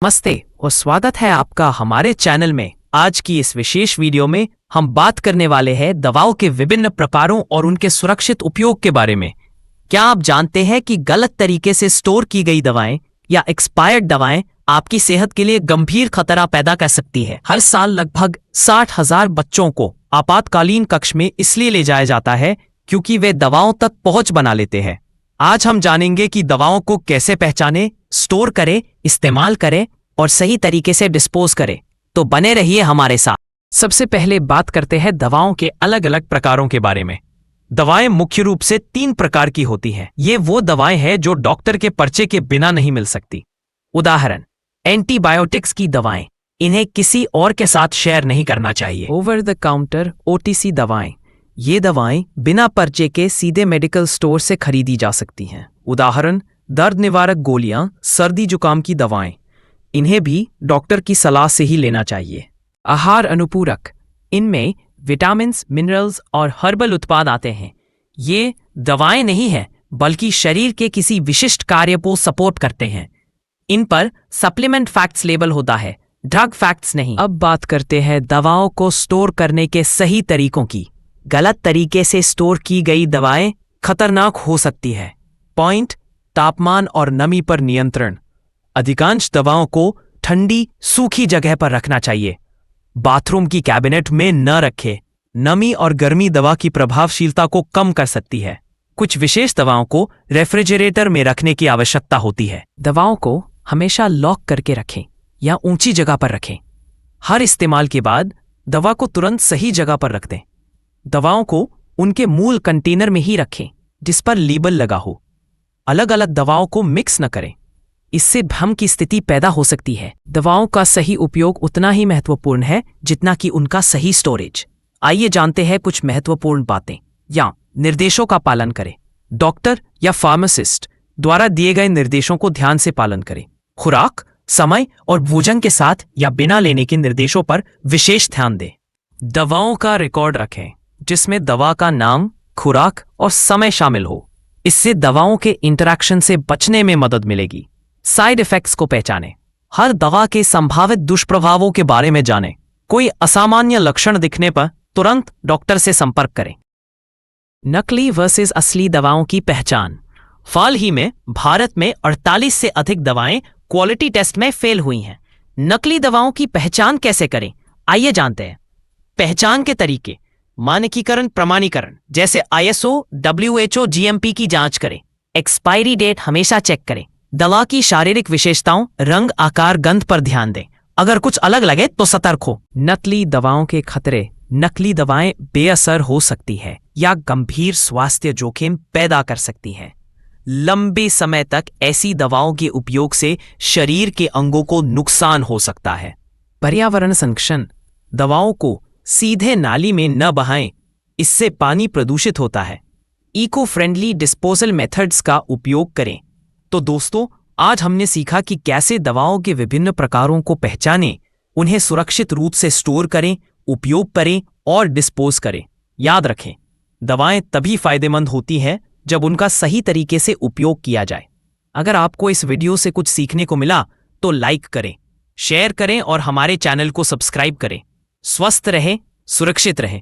नमस्ते और स्वागत है आपका हमारे चैनल में। आज की इस विशेष वीडियो में हम बात करने वाले हैं दवाओं के विभिन्न प्रकारों और उनके सुरक्षित उपयोग के बारे में। क्या आप जानते हैं कि गलत तरीके से स्टोर की गई दवाएं या एक्सपायर्ड दवाएं आपकी सेहत के लिए गंभीर खतरा पैदा कर सकती है। हर साल लगभग 60,000 बच्चों को आपातकालीन कक्ष में इसलिए ले जाया जाता है क्योंकि वे दवाओं तक पहुंच बना लेते हैं। आज हम जानेंगे कि दवाओं को कैसे पहचानें, स्टोर करें, इस्तेमाल करें और सही तरीके से डिस्पोज करें। तो बने रहिए हमारे साथ। सबसे पहले बात करते हैं दवाओं के अलग अलग प्रकारों के बारे में। दवाएं मुख्य रूप से 3 प्रकार की होती हैं। ये वो दवाएं हैं जो डॉक्टर के पर्चे के बिना नहीं मिल सकती। उदाहरण, एंटीबायोटिक्स की दवाएं, इन्हें किसी और के साथ शेयर नहीं करना चाहिए। ओवर द काउंटर OTC दवाएं, ये दवाएं बिना पर्चे के सीधे मेडिकल स्टोर से खरीदी जा सकती हैं। उदाहरण, दर्द निवारक गोलियां, सर्दी जुकाम की दवाएं, इन्हें भी डॉक्टर की सलाह से ही लेना चाहिए। आहार अनुपूरक, इनमें विटामिन्स, मिनरल्स और हर्बल उत्पाद आते हैं। ये दवाएं नहीं हैं बल्कि शरीर के किसी विशिष्ट कार्य को सपोर्ट करते हैं। इन पर सप्लीमेंट फैक्ट्स लेबल होता है, ड्रग फैक्ट्स नहीं। अब बात करते हैं दवाओं को स्टोर करने के सही तरीकों की। गलत तरीके से स्टोर की गई दवाएं खतरनाक हो सकती है। पॉइंट, तापमान और नमी पर नियंत्रण। अधिकांश दवाओं को ठंडी सूखी जगह पर रखना चाहिए। बाथरूम की कैबिनेट में न रखें। नमी और गर्मी दवा की प्रभावशीलता को कम कर सकती है। कुछ विशेष दवाओं को रेफ्रिजरेटर में रखने की आवश्यकता होती है। दवाओं को हमेशा लॉक करके रखें या ऊंची जगह पर रखें। हर इस्तेमाल के बाद दवा को तुरंत सही जगह पर रख दें। दवाओं को उनके मूल कंटेनर में ही रखें जिस पर लेबल लगा हो। अलग अलग दवाओं को मिक्स न करें, इससे भ्रम की स्थिति पैदा हो सकती है। दवाओं का सही उपयोग उतना ही महत्वपूर्ण है जितना कि उनका सही स्टोरेज। आइए जानते हैं कुछ महत्वपूर्ण बातें। या निर्देशों का पालन करें। डॉक्टर या फार्मासिस्ट द्वारा दिए गए निर्देशों को ध्यान से पालन करें। खुराक, समय और भोजन के साथ या बिना लेने के निर्देशों पर विशेष ध्यान दें। दवाओं का रिकॉर्ड रखें जिसमें दवा का नाम, खुराक और समय शामिल हो। इससे दवाओं के इंटरैक्शन से बचने में मदद मिलेगी। साइड इफेक्ट्स को पहचानें। हर दवा के संभावित दुष्प्रभावों के बारे में जानें। कोई असामान्य लक्षण दिखने पर तुरंत डॉक्टर से संपर्क करें। नकली वर्सेस असली दवाओं की पहचान। हाल ही में भारत में 48 से अधिक दवाएं क्वालिटी टेस्ट में फेल हुई हैं। नकली दवाओं की पहचान कैसे करें, आइए जानते हैं। पहचान के तरीके। मानकीकरण, प्रमाणीकरण जैसे ISO, WHO, GMP की जांच करें। एक्सपायरी डेट हमेशा चेक करें। दवा की शारीरिक विशेषताओं, रंग, आकार, गंध पर ध्यान दें। अगर कुछ अलग लगे तो सतर्क हो। नकली दवाओं के खतरे। नकली दवाएं बेअसर हो सकती है या गंभीर स्वास्थ्य जोखिम पैदा कर सकती हैं। लंबे समय तक ऐसी दवाओं के उपयोग से शरीर के अंगों को नुकसान हो सकता है। पर्यावरण संरक्षण। दवाओं को सीधे नाली में न बहाएं, इससे पानी प्रदूषित होता है। इको फ्रेंडली डिस्पोजल मेथड्स का उपयोग करें। तो दोस्तों, आज हमने सीखा कि कैसे दवाओं के विभिन्न प्रकारों को पहचानें, उन्हें सुरक्षित रूप से स्टोर करें, उपयोग करें और डिस्पोज करें। याद रखें, दवाएं तभी फायदेमंद होती हैं जब उनका सही तरीके से उपयोग किया जाए। अगर आपको इस वीडियो से कुछ सीखने को मिला तो लाइक करें, शेयर करें और हमारे चैनल को सब्सक्राइब करें। स्वस्थ रहें, सुरक्षित रहें।